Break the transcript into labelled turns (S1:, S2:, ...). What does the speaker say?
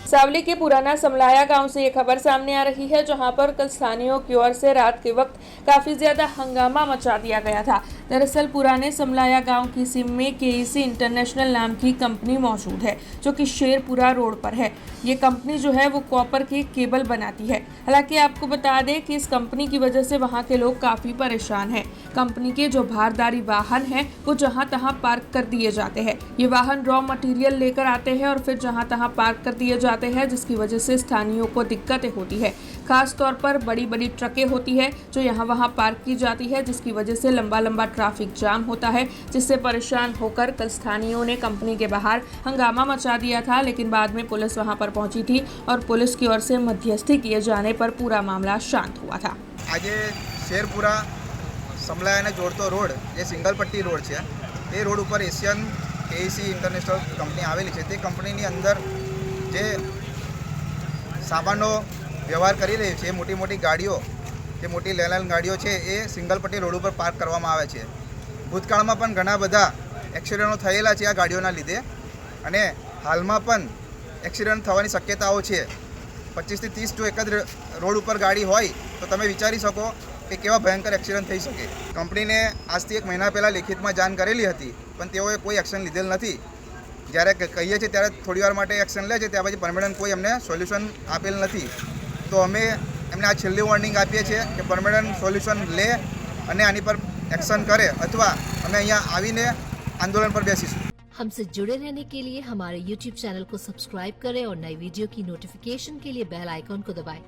S1: सावली के पुराना समलाया गांव से ये खबर सामने आ रही है, जहां पर कल स्थानीयों की ओर से रात के वक्त काफी ज्यादा हंगामा मचा दिया गया था। दरअसल पुराने समलाया गांव की सीम में केईसी इंटरनेशनल नाम की कंपनी मौजूद है, जो कि शेरपुरा रोड पर है। ये कंपनी जो है वो कॉपर के केबल बनाती है। हालांकि आपको बता दें कि इस कंपनी की वजह से वहां के लोग काफी परेशान हैं। कंपनी के जो भारदारी वाहन हैं वो जहां तहां पार्क कर दिए जाते हैं। ये वाहन रॉ मटेरियल लेकर आते हैं और फिर जहां तहां पार्क कर दिए जाते हैं, जिसकी वजह से स्थानीयों को दिक्कतें होती है। खास तौर पर बड़ी बड़ी ट्रकें होती है जो यहाँ वहाँ पार्क की जाती है, जिसकी वजह से लंबा लंबा ट्रैफिक जाम होता है, जिससे परेशान होकर कल स्थानीयों ने कंपनी के बाहर हंगामा मचा दिया था। लेकिन बाद में पुलिस वहाँ पर पहुंची थी और पुलिस की ओर से मध्यस्थी किए जाने पर पूरा मामला शांत हुआ था।
S2: आज शेरपुरा समलायाने जोड़तो रोड जे सिंगल पट्टी रोड है, ये रोड पर एशियन केईसी इंटरनेशनल कंपनी आवेली है। ते कंपनी अंदर जे सामानो व्यवहार करी रही है, मोटी मोटी गाड़ियों जे मोटी लेलन गाड़ियों है ये सिंगल पट्टी रोड पर पार्क करवामां आवे छे। भूतकाळमां पण घणा बधा एक्सिडेंटो थयेला छे आ गाड़ियोना लीधे, अने हालमां पण एक्सिडेंट थवानी शक्यताओ छे। 25 થી 30 जो एक ज रोड पर गाड़ी होय तो तमे विचारी शको कि केवा भयंकर एक्सिडेंट थई शके। कंपनीने आजथी 1 महीना पहला लिखितमां जाण करेली हती, पण तेओए कोई एक्शन लीधेल नथी। જ્યારે કહીએ છીએ ત્યારે થોડીવાર માટે એક્શન લે છે, ત્યાર પછી પરમેનન્ટ કોઈ અમને સોલ્યુશન આપેલ નથી। તો અમે એમને આ છેલ્લી વોર્નિંગ આપીએ છીએ કે પરમેનન્ટ સોલ્યુશન લે અને આની પર એક્શન કરે, અથવા અમે અહીંયા આવીને આંદોलन પર બેસીશું।
S3: हमसे जुड़े रहने के लिए हमारे YouTube चैनल को सब्सक्राइब करें और नई वीडियो की नोटिफिकेशन के लिए बेल आइकॉन को दबाएं।